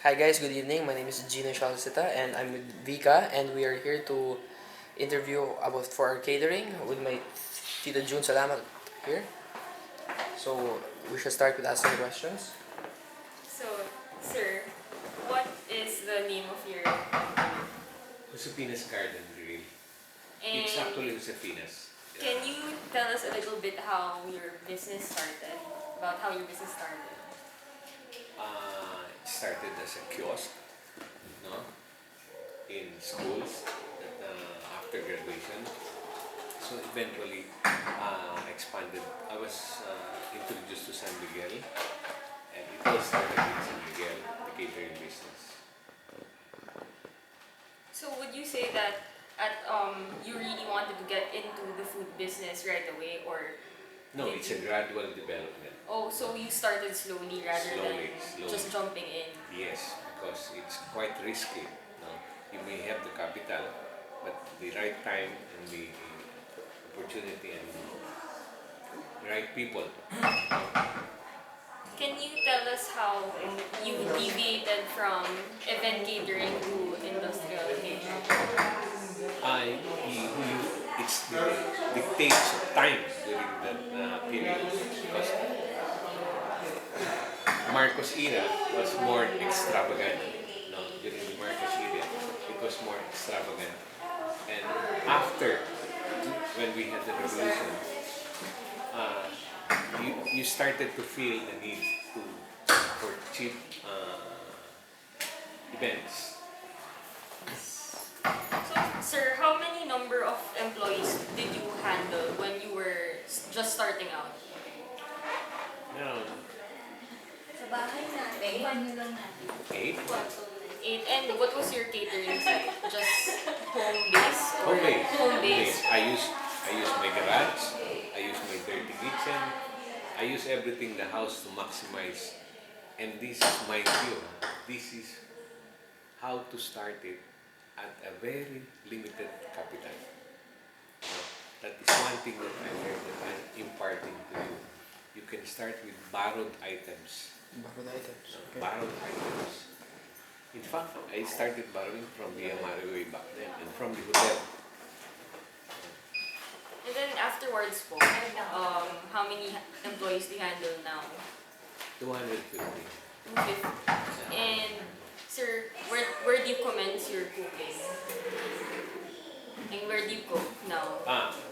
Hi guys, good evening. My name is Zialcita and I'm with Vika and we are here to interview about for our catering with my Tita June Salamat here. So we should start with asking questions. So, sir, what is the name of your Josephina's Garden Grill. It's and actually Josephina's. can you tell us a little bit how your business started? About how your business started? It started as a kiosk, no, in schools after graduation. So eventually, expanded. I was introduced to San Miguel, and it all started in San Miguel, the catering business. So, would you say that you really wanted to get into the food business right away, or No, did it's a you? gradual development. Oh, so you started slowly rather Slowly, than slowly. just jumping in. Yes, because it's quite risky. No? You may have the capital, but the right time and the opportunity and the right people. Can you tell us how you deviated from event catering to industrial catering? I, he, it's the dictates of time during that period because Marcos era was more extravagant. No, during the Marcos era, it was more extravagant. And after, when we had the revolution, uh, you started to feel the need to for cheap events. So, sir, how many number of employees did you handle when you were just starting out? Now, Sa bahay natin, banyo lang natin. 8 Eight. And what was your catering site? Just home base or home base. home base? I use my garage. I use my dirty kitchen. I use everything in the house to maximize. And this is my view. This is how to start it at a very limited capital. That is one thing that I learned that I'm imparting to you. You can start with borrowed items. Borrowed items. Okay. Borrowed items. In fact, I started borrowing from the way back then and from the hotel. And then afterwards po, how many employees do you handle now? 250. 250. And sir, where do you commence your cooking? And where do you cook now?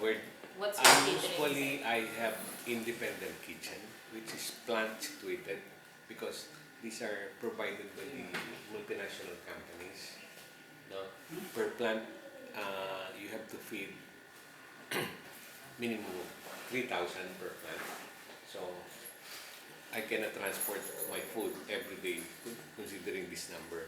Where What's your catering? usually I have independent kitchen, which is plant situated because these are provided by the multinational companies. No, per plant, you have to feed minimum 3,000 per plant. So I cannot transport my food every day considering this number.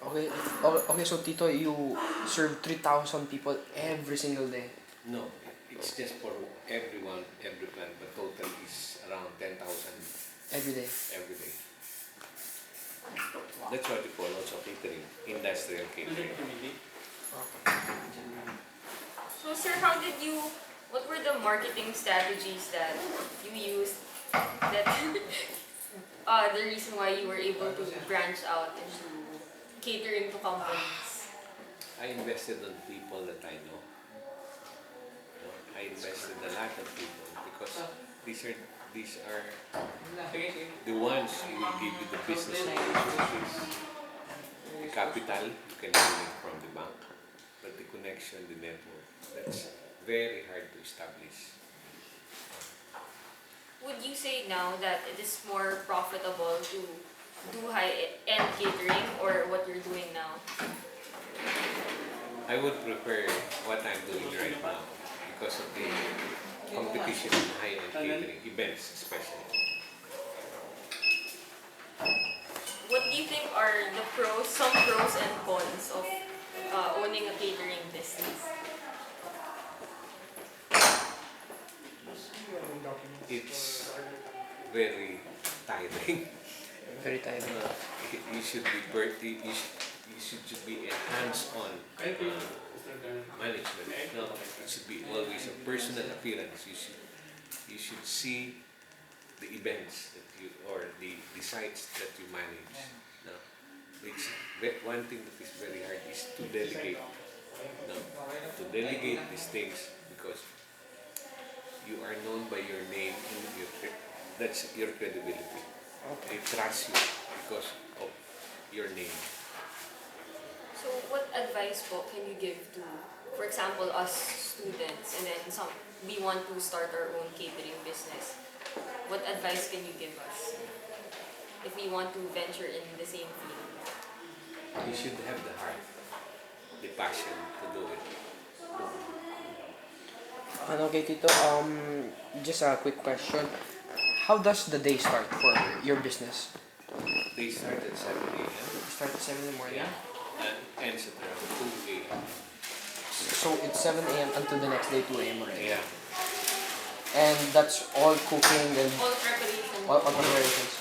Okay. Okay. So Tito, you serve 3,000 people every single day. No, it's just for everyone, every plant, but total is around 10,000 Every day. every day. That's what we call also catering, industrial catering. So sir, what were the marketing strategies that you used that the reason why you were able to branch out into catering to companies? I invested on people that I know. I invested a lot of people because these are the ones who will give you the business opportunities. The capital you can bring it from the bank, but the connection, the network, that's very hard to establish. Would you say now that it is more profitable to do high-end catering or what you're doing now? I would prefer what I'm doing right now because of the competition in high-end catering events, especially. What do you think are some pros and cons of owning a catering business? It's very tiring. Very tiring. You should be you should be a hands-on management. No, it should be always a personal appearance. You should see the events that or the sites that you manage. No? One thing that is very hard is to delegate. No? To delegate these things because you are known by your name and that's your credibility. They trust you because of your name. So what advice po can you give to, for example, us students and then we want to start our own catering business? What advice can you give us if we want to venture in the same field? You should have the heart, the passion to do it. Okay, Tito. Just a quick question. How does the day start for your business? They start at 7 a.m. Start at 7 in the morning. And ends at around 2 a.m. So it's 7 a.m. until the next day 2 a.m. already. Yeah. And that's all cooking and All preparation. all preparations.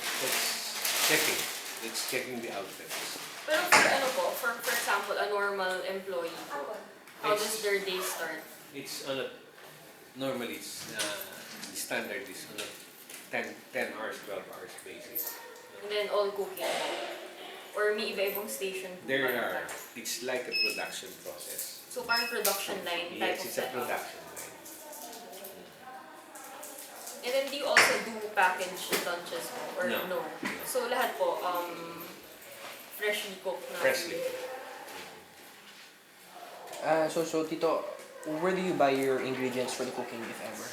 It's checking the outlets. Pero for ano po, for example, a normal employee, how does their day start? It's on a, normally it's, the standard is on a 10 hours, 12 hours basis. And then all cooking? Or may iba-ibang station po There ba? are, it's like a production process. So parang production line type Yes, of it's a setup. production line. And then do you also do package lunches po? Or No. no? So lahat po, freshly cooked na? Freshly. So Tito, where do you buy your ingredients for the cooking, if ever?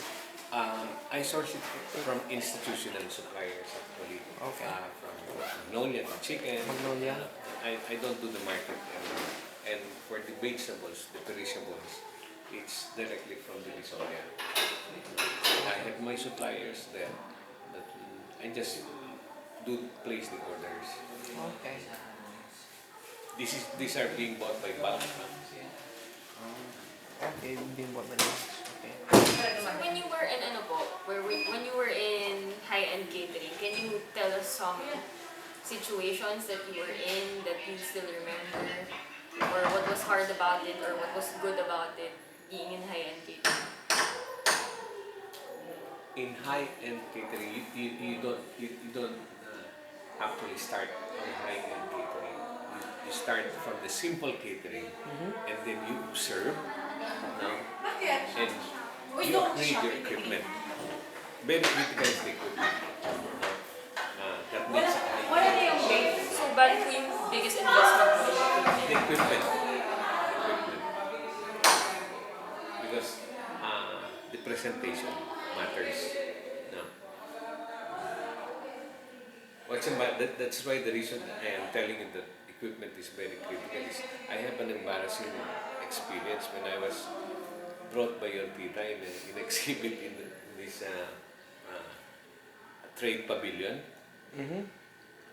I source it from institutional suppliers actually. Okay. From Magnolia, the chicken. Magnolia. I don't do the market anymore. And for the vegetables, the perishables, it's directly from the Visoria. I have my suppliers there, but I just do place the orders. Okay. These are being bought by bulk. Okay, being bought by the okay. So when you were in ano po, when you were in high-end catering, can you tell us some situations that you were in that you still remember? Or what was hard about it or what was good about it being in high-end catering? In high-end catering, you don't actually start on high-end catering. You start from the simple catering, and then you observe, no? And you upgrade your equipment. Very critical is the equipment. That needs a high. So bali po yung biggest investment mo? The equipment. Because the presentation matters. No? That's why the reason I am telling you that equipment is very critical is I have an embarrassing experience when I was brought by your tita in an exhibit in this trade pavilion.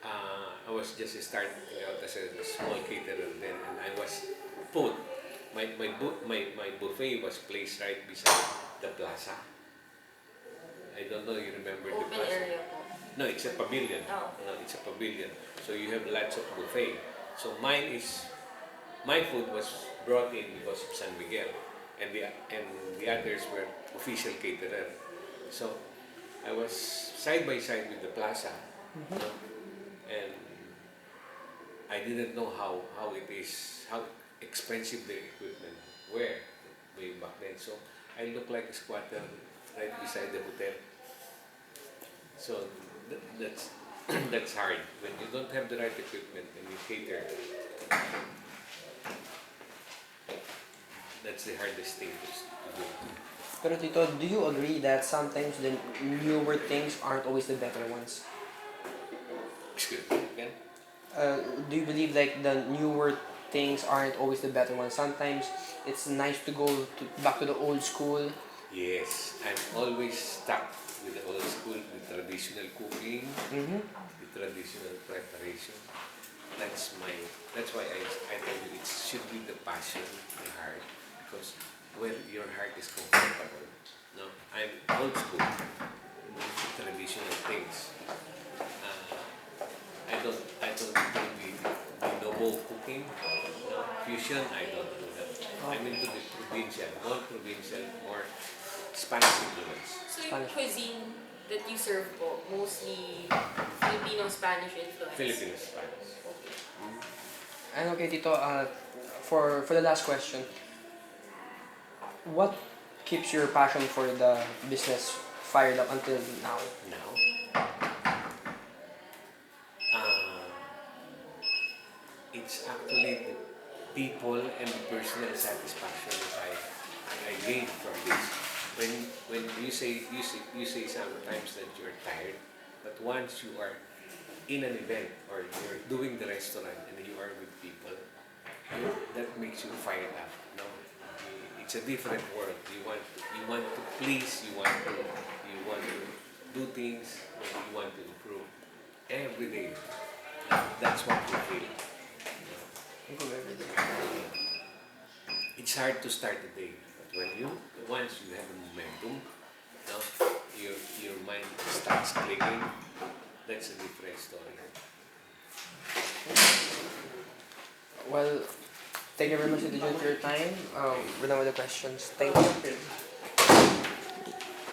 I was just starting out as a small caterer then, and I was put. My buffet was placed right beside the plaza. I don't know you remember the Open plaza. area po. No, it's a pavilion. Oh. No, it's a pavilion. So you have lots of buffet. So my food was brought in because of San Miguel, and the others were official caterer. So I was side by side with the plaza, no? And I didn't know how expensive the equipment were way back then. So I looked like a squatter right beside the hotel. So that's that's hard when you don't have the right equipment and you cater. That's the hardest thing to do. Pero Tito, do you agree that sometimes the newer things aren't always the better ones? Excuse me again? Do you believe like the newer things aren't always the better ones? Sometimes it's nice to go back to the old school. Yes, I'm always stuck with the old school, the traditional cooking, the traditional preparation. That's why I tell you it should be the passion, the heart, because where your heart is comfortable. No, I'm old school, the traditional things. I don't do the noble cooking, no, fusion. I don't do that. I'm into the provincial, more Spanish influence. So yung cuisine that you serve po, mostly Filipino Spanish influence? Filipino Spanish. Okay. And okay, Tito, for the last question, what keeps your passion for the business fired up until now? Now, uh, it's actually the people and the personal satisfaction that I gain from this. When you say sometimes that you're tired, but once you are in an event or you're doing the restaurant and you are with people, that makes you fired up. No, it's a different world. You want to please. You want to do things. You want to improve every day. That's what you feel. Improve everything. It's hard to start the day, but once you have a momentum, no, your mind starts clicking. That's a different story. Well, thank you very much, Tito Jun, for your time. We're done with the questions. Thank you.